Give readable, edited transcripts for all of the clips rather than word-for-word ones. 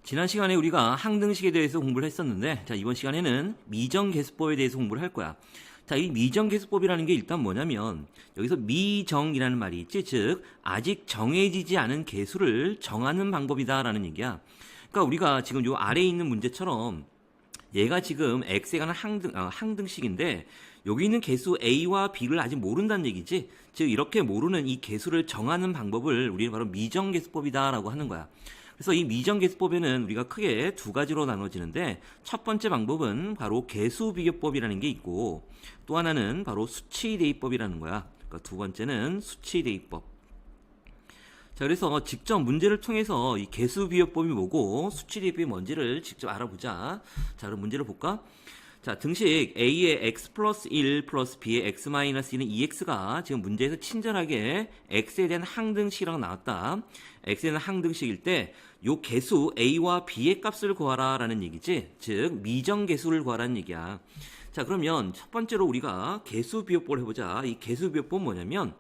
지난 시간에 우리가 항등식에 대해서 공부를 했었는데, 자, 이번 시간에는 미정계수법에 대해서 공부를 할 거야. 자, 이 미정계수법이라는 게 일단 뭐냐면, 여기서 미정이라는 말이 있지, 즉, 아직 정해지지 않은 계수를 정하는 방법이다라는 얘기야. 그러니까 우리가 지금 요 아래에 있는 문제처럼, 얘가 지금 x에 관한 항등식인데, 여기 있는 계수 a와 b를 아직 모른다는 얘기지. 즉, 이렇게 모르는 이 계수를 정하는 방법을 우리는 바로 미정계수법이다라고 하는 거야. 그래서 이 미정계수법에는 우리가 크게 두 가지로 나눠지는데, 첫 번째 방법은 바로 계수비교법이라는 게 있고, 또 하나는 바로 수치대입법이라는 거야. 그러니까 두 번째는 수치대입법. 자, 그래서 직접 문제를 통해서 이 계수비교법이 뭐고 수치대입법이 뭔지를 직접 알아보자. 자, 그럼 문제를 볼까? 자, 등식 a의 x 플러스 1 플러스 b의 x 마이너스 1은 2x가 지금 문제에서 친절하게 x에 대한 항등식이라고 나왔다. x에 대한 항등식일 때 요 계수 a와 b의 값을 구하라 라는 얘기지. 즉 미정계수를 구하라는 얘기야. 자, 그러면 첫 번째로 우리가 계수비교법을 해보자. 이 계수비교법은 뭐냐면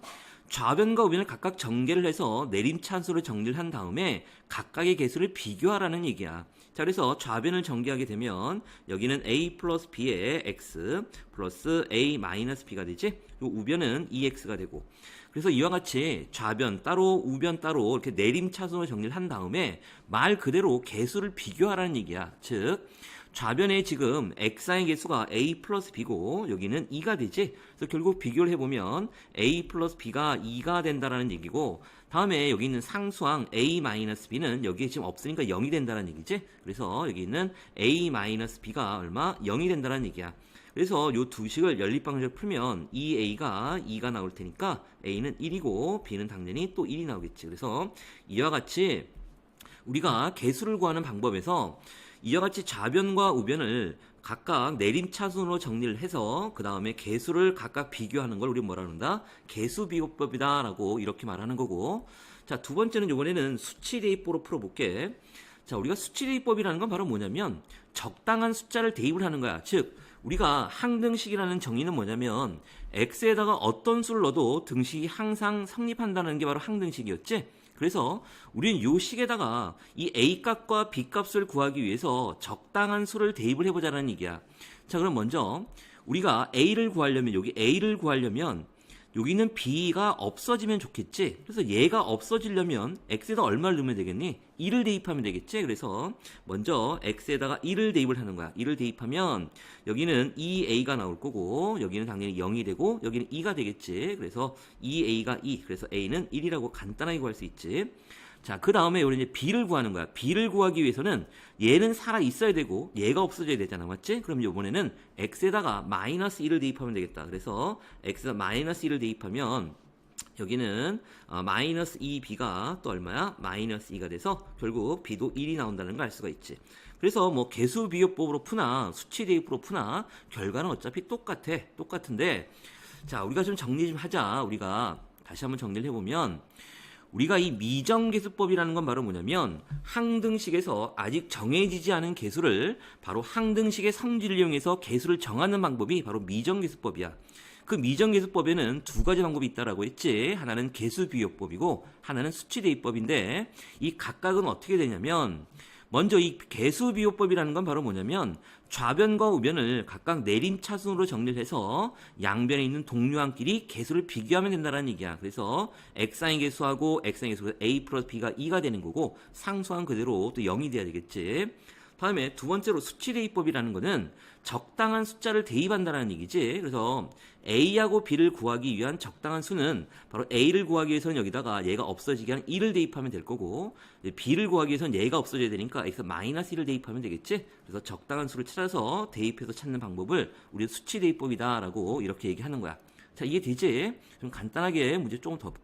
좌변과 우변을 각각 전개를 해서 내림차수로 정리를 한 다음에 각각의 계수를 비교하라는 얘기야. 자, 그래서 좌변을 전개하게 되면 여기는 a 플러스 b의 x 플러스 a 마이너스 b가 되지. 요 우변은 2x가 되고. 그래서 이와 같이 좌변 따로 우변 따로 이렇게 내림차순으로 정리를 한 다음에 말 그대로 계수를 비교하라는 얘기야. 즉 좌변에 지금 x의 개수가 a 플러스 b고 여기는 2가 되지. 그래서 결국 비교를 해보면 a 플러스 b가 2가 된다라는 얘기고, 다음에 여기 있는 상수항 a 마이너스 b는 여기에 지금 없으니까 0이 된다는 얘기지. 그래서 여기 있는 a 마이너스 b가 얼마? 0이 된다는 얘기야. 그래서 요 두 식을 연립방정식을 풀면 2a가 2가 나올 테니까 a는 1이고 b는 당연히 또 1이 나오겠지. 그래서 이와 같이 우리가 계수를 구하는 방법에서 이와 같이 좌변과 우변을 각각 내림차순으로 정리를 해서 그 다음에 계수를 각각 비교하는 걸 우리 뭐라 그런다? 계수비교법이다 라고 이렇게 말하는 거고, 자, 두 번째는 이번에는 수치대입법으로 풀어볼게. 자, 우리가 수치대입법이라는 건 바로 뭐냐면 적당한 숫자를 대입을 하는 거야. 즉 우리가 항등식이라는 정의는 뭐냐면 x에다가 어떤 수를 넣어도 등식이 항상 성립한다는 게 바로 항등식이었지. 그래서 우리는 이 식에다가 이 a값과 b값을 구하기 위해서 적당한 수를 대입을 해보자는 얘기야. 자, 그럼 먼저 우리가 a를 구하려면 여기는 b가 없어지면 좋겠지. 그래서 얘가 없어지려면 x에다 얼마를 넣으면 되겠니? 1을 대입하면 되겠지. 그래서 먼저 x에다가 1을 대입을 하는 거야. 1을 대입하면 여기는 2a가 나올 거고 여기는 당연히 0이 되고 여기는 2가 되겠지. 그래서 2a가 2. 그래서 a는 1이라고 간단하게 구할 수 있지. 자, 그 다음에 우리 이제 b를 구하는 거야. b를 구하기 위해서는 얘는 살아 있어야 되고 얘가 없어져야 되잖아, 맞지? 그럼 이번에는 x에다가 마이너스 1을 대입하면 되겠다. 그래서 x에다 마이너스 1을 대입하면 여기는 마이너스 2b가 또 얼마야? 마이너스 2가 돼서 결국 b도 1이 나온다는 걸 알 수가 있지. 그래서 뭐 계수비교법으로 푸나 수치대입으로 푸나 결과는 어차피 똑같은데, 자, 우리가 좀 정리 좀 하자. 우리가 다시 한번 정리를 해보면 우리가 이 미정계수법이라는 건 바로 뭐냐면 항등식에서 아직 정해지지 않은 계수를 바로 항등식의 성질을 이용해서 계수를 정하는 방법이 바로 미정계수법이야. 그 미정계수법에는 두 가지 방법이 있다라고 했지. 하나는 계수비교법이고 하나는 수치대입법인데 이 각각은 어떻게 되냐면 먼저 이 계수비교법이라는 건 바로 뭐냐면 좌변과 우변을 각각 내림차순으로 정리를 해서 양변에 있는 동류항끼리 계수를 비교하면 된다는 얘기야. 그래서 x항의 계수하고 x항의 계수가 a 플러스 b가 2가 되는 거고 상수항 그대로 또 0이 돼야 되겠지. 다음에 두 번째로 수치대입법이라는 거는 적당한 숫자를 대입한다는 얘기지. 그래서 a하고 b를 구하기 위한 적당한 수는 바로 a를 구하기 위해서는 여기다가 얘가 없어지게 한 1을 대입하면 될 거고 b를 구하기 위해서는 얘가 없어져야 되니까 여기서 마이너스 1을 대입하면 되겠지. 그래서 적당한 수를 찾아서 대입해서 찾는 방법을 우리 수치대입법이다 라고 이렇게 얘기하는 거야. 자, 이해 되지? 좀 간단하게 문제 조금 더.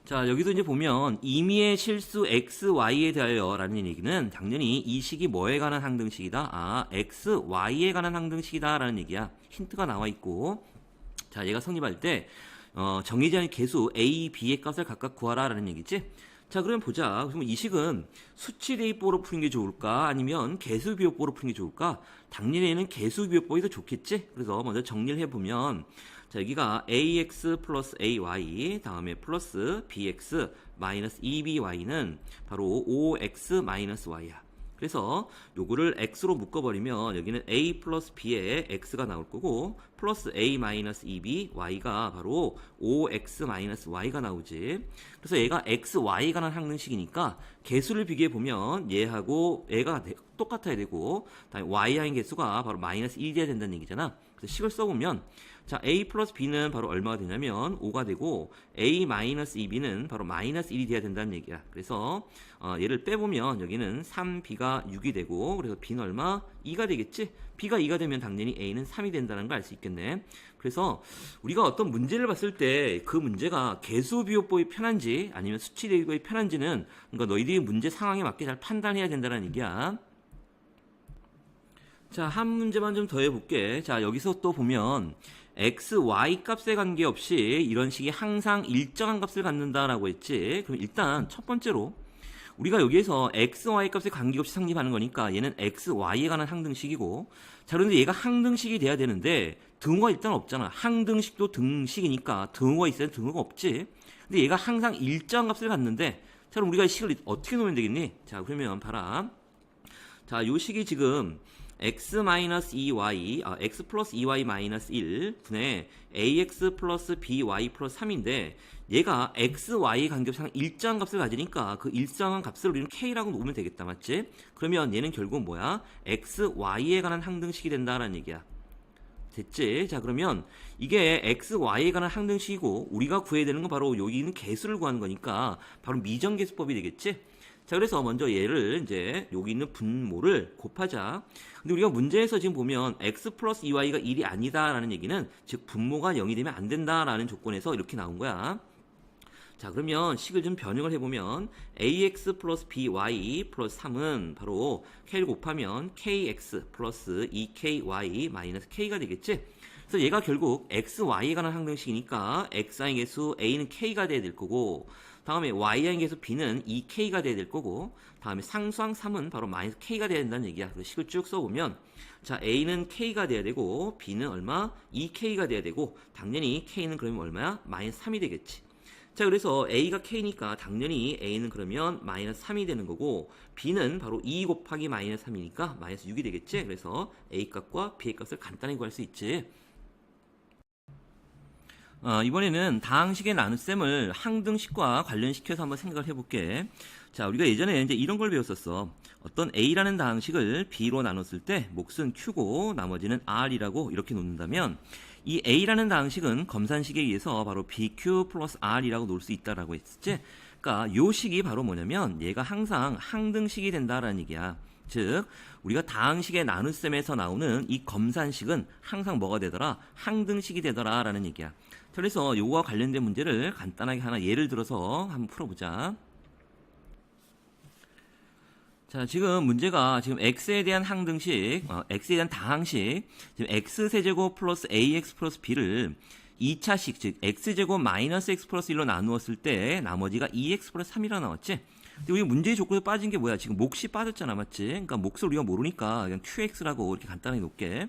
자, 여기도 이제 보면 임의의 실수 x, y에 대하여 라는 얘기는 당연히 이 식이 뭐에 관한 항등식이다? x, y에 관한 항등식이다 라는 얘기야. 힌트가 나와 있고, 자, 얘가 성립할 때 정해지 않은 계수 a, b의 값을 각각 구하라 라는 얘기지. 자, 그러면 보자. 그러면 이 식은 수치대입법으로 푸는 게 좋을까? 아니면 계수비교법으로 푸는 게 좋을까? 당연히 얘는 계수비교법이 더 좋겠지? 그래서 먼저 정리를 해보면, 자, 여기가 ax 플러스 ay 다음에 플러스 bx 마이너스 2by는 바로 5x 마이너스 y야. 그래서 요거를 x로 묶어버리면 여기는 a 플러스 b에 x가 나올 거고 플러스 a 마이너스 2b y가 바로 5x 마이너스 y가 나오지. 그래서 얘가 x, y에 관한 항등식이니까 개수를 비교해 보면 얘하고 얘가 똑같아야 되고 다음에 y하인 개수가 바로 마이너스 1이 돼야 된다는 얘기잖아. 그래서 식을 써보면 자, a 플러스 b는 바로 얼마가 되냐면 5가 되고 a 마이너스 2b는 바로 마이너스 1이 돼야 된다는 얘기야. 그래서 얘를 빼보면 여기는 3b가 6이 되고 그래서 b는 얼마? 2가 되겠지? b가 2가 되면 당연히 a는 3이 된다는 걸 알 수 있겠네. 그래서 우리가 어떤 문제를 봤을 때 그 문제가 개수 비교법이 편한지 아니면 수치 대비법이 편한지는 그러니까 너희들이 문제 상황에 맞게 잘 판단해야 된다는 얘기야. 자, 한 문제만 좀 더 해볼게. 자, 여기서 또 보면 x, y 값에 관계없이 이런 식의 항상 일정한 값을 갖는다라고 했지. 그럼 일단 첫 번째로 우리가 여기에서 x, y 값에 관계없이 성립하는 거니까 얘는 x, y에 관한 항등식이고 자, 그런데 얘가 항등식이 돼야 되는데 등호가 일단 없잖아. 항등식도 등식이니까 등호가 있어야 등호가 없지. 근데 얘가 항상 일정한 값을 갖는데 자, 그럼 우리가 이 식을 어떻게 놓으면 되겠니? 자, 그러면 봐라. 자, 요 식이 지금 x-2y, x 플러스 2y 마이너스 1 분의 ax 플러스 by 플러스 3인데 얘가 x, y의 관계상 일정한 값을 가지니까 그 일정한 값을 우리는 k라고 놓으면 되겠다. 맞지? 그러면 얘는 결국 뭐야? x, y에 관한 항등식이 된다라는 얘기야. 됐지? 자, 그러면 이게 x, y에 관한 항등식이고 우리가 구해야 되는 건 바로 여기 있는 개수를 구하는 거니까 바로 미정계수법이 되겠지? 자, 그래서 먼저 얘를 이제 여기 있는 분모를 곱하자. 근데 우리가 문제에서 지금 보면 x 플러스 2y가 1이 아니다라는 얘기는 즉 분모가 0이 되면 안 된다라는 조건에서 이렇게 나온 거야. 자, 그러면 식을 좀 변형을 해보면 ax 플러스 by 플러스 3은 바로 k를 곱하면 kx 플러스 2ky 마이너스 k가 되겠지? 그래서 얘가 결국 x, y에 관한 항등식이니까 x의 개수 a는 k가 돼야 될 거고 다음에 y의 개수 b는 2k가 돼야 될 거고 다음에 상수항 3은 바로 마이너스 k가 돼야 된다는 얘기야. 그 식을 쭉 써보면 자, a는 k가 돼야 되고 b는 얼마? 2k가 돼야 되고 당연히 k는 그러면 얼마야? 마이너스 3이 되겠지. 자, 그래서 a가 k니까 당연히 a는 그러면 마이너스 3이 되는 거고 b는 바로 2 곱하기 마이너스 3이니까 마이너스 6이 되겠지. 그래서 a 값과 b의 값을 간단히 구할 수 있지. 이번에는 다항식의 나눗셈을 항등식과 관련시켜서 한번 생각을 해볼게. 자, 우리가 예전에 이제 이런 걸 배웠었어. 어떤 a라는 다항식을 b로 나눴을 때 몫은 q고 나머지는 r이라고 이렇게 놓는다면 이 a라는 다항식은 검산식에 의해서 바로 bq 플러스 r이라고 놓을 수 있다라고 했었지. 그러니까 요 식이 바로 뭐냐면 얘가 항상 항등식이 된다라는 얘기야. 즉 우리가 다항식의 나눗셈에서 나오는 이 검산식은 항상 뭐가 되더라? 항등식이 되더라 라는 얘기야. 그래서 요거와 관련된 문제를 간단하게 하나 예를 들어서 한번 풀어보자. 자, 지금 문제가 지금 x에 대한 항등식, x에 대한 다항식, 지금 x세제곱 플러스 ax 플러스 b를 2차식, 즉 x제곱 마이너스 x 플러스 1로 나누었을 때 나머지가 2x 플러스 3이라 나왔지? 근데 우리 문제의 조건에 빠진 게 뭐야? 지금 몫이 빠졌잖아, 맞지? 그러니까 몫을 우리가 모르니까 그냥 qx라고 이렇게 간단하게 놓을게.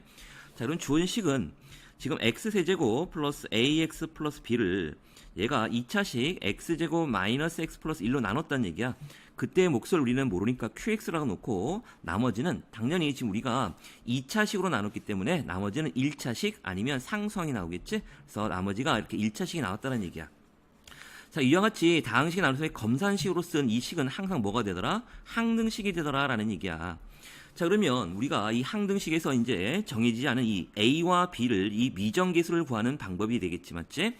자, 이런 주어진 식은 지금 x세제곱 플러스 ax 플러스 b를 얘가 2차식 x제곱 마이너스 x 플러스 1로 나눴다는 얘기야. 그때의 몫을 우리는 모르니까 qx라고 놓고 나머지는 당연히 지금 우리가 2차식으로 나눴기 때문에 나머지는 1차식 아니면 상수항이 나오겠지? 그래서 나머지가 이렇게 1차식이 나왔다는 얘기야. 자, 이와 같이 다항식의 나눗셈의 검산식으로 쓴 이 식은 항상 뭐가 되더라? 항등식이 되더라 라는 얘기야. 자, 그러면 우리가 이 항등식에서 이제 정해지지 않은 이 a와 b를 이 미정계수를 구하는 방법이 되겠지, 맞지?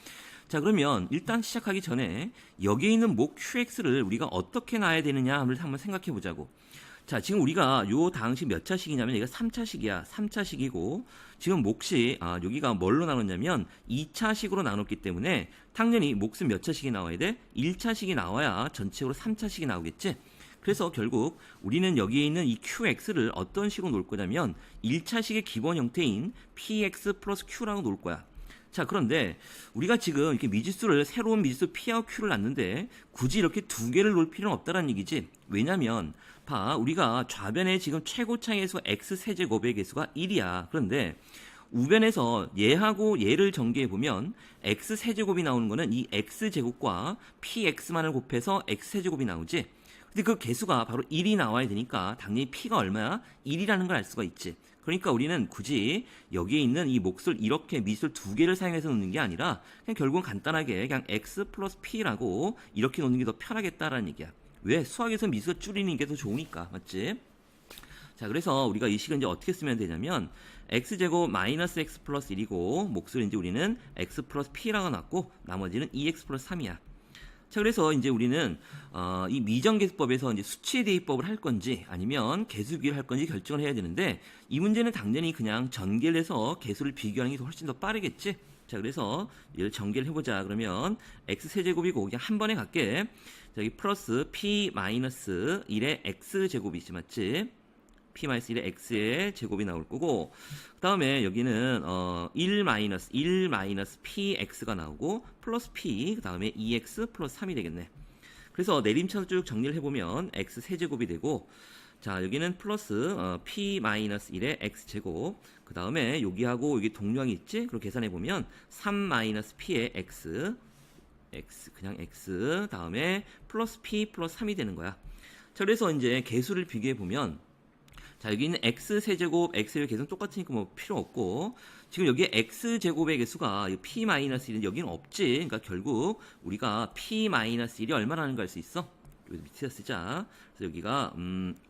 자, 그러면 일단 시작하기 전에 여기에 있는 목 qx를 우리가 어떻게 놔야 되느냐 한번 생각해 보자고. 자, 지금 우리가 요 다항식 몇 차식이냐면 얘가 3차식이야. 3차식이고 지금 몫이 여기가 뭘로 나눴냐면 2차식으로 나눴기 때문에 당연히 몫은 몇 차식이 나와야 돼? 1차식이 나와야 전체적으로 3차식이 나오겠지? 그래서 결국 우리는 여기에 있는 이 qx를 어떤 식으로 놓을 거냐면 1차식의 기본 형태인 px 플러스 q라고 놓을 거야. 자, 그런데 우리가 지금 이렇게 미지수를 새로운 미지수 p하고 q를 놨는데 굳이 이렇게 두 개를 놓을 필요는 없다는 얘기지. 왜냐면 봐, 우리가 좌변에 지금 최고 차이에서 x 세제곱의 개수가 1이야. 그런데 우변에서 얘하고 얘를 전개해보면 x세제곱이 나오는 거는 이 x제곱과 px만을 곱해서 x세제곱이 나오지. 근데 그 개수가 바로 1이 나와야 되니까 당연히 p가 얼마야? 1이라는 걸 알 수가 있지. 그러니까 우리는 굳이 여기에 있는 이 몫을 이렇게 미술 두 개를 사용해서 놓는 게 아니라 그냥 결국은 간단하게 그냥 x 플러스 p라고 이렇게 놓는 게 더 편하겠다라는 얘기야. 왜? 수학에서 미수가 줄이는 게 더 좋으니까. 맞지? 자, 그래서 우리가 이 식은 이제 어떻게 쓰면 되냐면 x제곱 마이너스 x 플러스 1이고 몫을 이제 우리는 x 플러스 p라고 놨고 나머지는 2x 플러스 3이야. 자, 그래서 이제 우리는 이 미정계수법에서 이제 수치의 대입법을 할 건지 아니면 개수비를 할 건지 결정을 해야 되는데 이 문제는 당연히 그냥 전개를 해서 개수를 비교하는 게 훨씬 더 빠르겠지. 자, 그래서 얘를 전개를 해보자. 그러면 x 세제곱이고 그냥 한 번에 갈게. 자, 여기 플러스 p 마이너스 1의 x 제곱이지, 맞지? p-1의 x의 제곱이 나올 거고 그 다음에 여기는 1 마이너스 px가 나오고 플러스 p 그 다음에 2x 플러스 3이 되겠네. 그래서 내림차로 쭉 정리를 해보면 x 세제곱이 되고 자 여기는 플러스 p-1의 x제곱 그 다음에 여기하고 여기 동량이 있지? 그럼 계산해보면 3 마이너스 p의 x 그냥 x 다음에 플러스 p 플러스 3이 되는 거야. 자 그래서 이제 개수를 비교해보면 자 여기 있는 x세제곱 x의 개수는 똑같으니까 뭐 필요 없고 지금 여기에 x제곱의 개수가 p-1은 여기는 없지. 그러니까 결국 우리가 p-1이 얼마라는 걸 알 수 있어? 여기 밑에다 쓰자. 그래서 여기가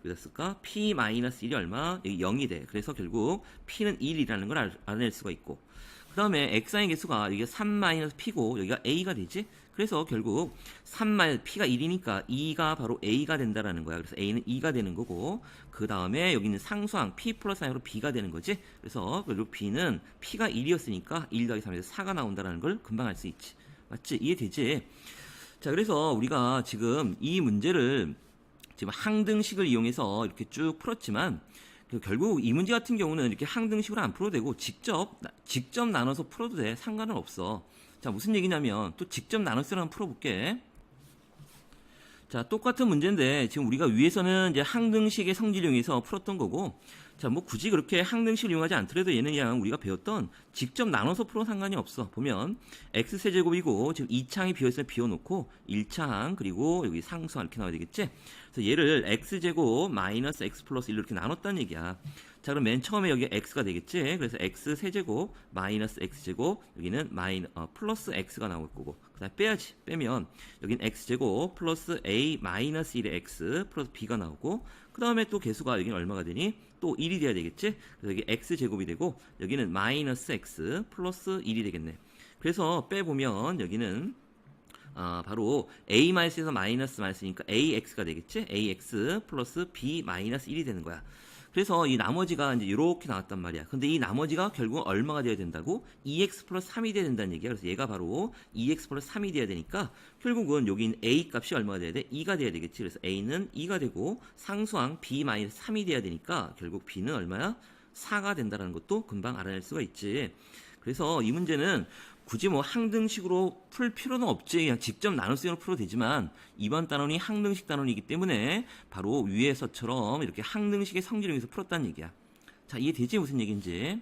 여기다 쓸까? p-1이 얼마? 여기 0이 돼. 그래서 결국 p는 1이라는 걸 알아낼 수가 있고 그 다음에 x의 개수가 여기가 3-p고 여기가 a가 되지. 그래서 결국 3-p가 1이니까 2가 바로 a가 된다라는 거야. 그래서 a는 2가 되는 거고 그 다음에 여기 있는 상수항 p 플러스 4으로 b가 되는 거지. 그래서 결국 b는 p가 1이었으니까 1 더하기 3에서 4가 나온다는 걸 금방 알 수 있지. 맞지? 이해되지? 자 그래서 우리가 지금 이 문제를 지금 항등식을 이용해서 이렇게 쭉 풀었지만 결국 이 문제 같은 경우는 이렇게 항등식으로 안 풀어도 되고 직접 나눠서 풀어도 돼. 상관은 없어. 자 무슨 얘기냐면 또 직접 나눠서 한번 풀어볼게. 자 똑같은 문제인데 지금 우리가 위에서는 이제 항등식의 성질을 이용해서 풀었던 거고 자 뭐 굳이 그렇게 항등식을 이용하지 않더라도 얘는 그냥 우리가 배웠던 직접 나눠서 풀어 상관이 없어. 보면 x세제곱이고 지금 2창이 비어있으면 비워놓고 1창 그리고 여기 상수항 이렇게 나와야 되겠지. 그래서 얘를 x제곱 마이너스 x 플러스 1로 이렇게 나눴다는 얘기야. 자 그럼 맨 처음에 여기 x가 되겠지. 그래서 x세제곱 마이너스 x제곱 여기는 플러스 x가 나올 거고 그 다음에 빼야지. 빼면 여기는 x제곱 플러스 a 마이너스 1의 x 플러스 b가 나오고 그 다음에 또 개수가 여기는 얼마가 되니? 또 1이 돼야 되겠지. 그래서 여기 x제곱이 되고 여기는 마이너스 x 플러스 1이 되겠네. 그래서 빼보면 여기는 바로 a-에서 마이너스니까 ax가 되겠지. ax 플러스 b 마이너스 1이 되는 거야. 그래서 이 나머지가 이제 이렇게 나왔단 말이야. 근데 이 나머지가 결국 얼마가 돼야 된다고? 2x 플러스 3이 돼야 된다는 얘기야. 그래서 얘가 바로 2x 플러스 3이 돼야 되니까 결국은 여기 있는 a 값이 얼마가 돼야 돼? 2가 돼야 되겠지. 그래서 a는 2가 되고 상수항 b 마이너스 3이 돼야 되니까 결국 b는 얼마야? 4가 된다는 것도 금방 알아낼 수가 있지. 그래서 이 문제는 굳이 뭐 항등식으로 풀 필요는 없지. 그냥 직접 나눗셈으로 풀어도 되지만 이번 단원이 항등식 단원이기 때문에 바로 위에서처럼 이렇게 항등식의 성질을 위해서 풀었다는 얘기야. 자, 이해되지? 무슨 얘기인지.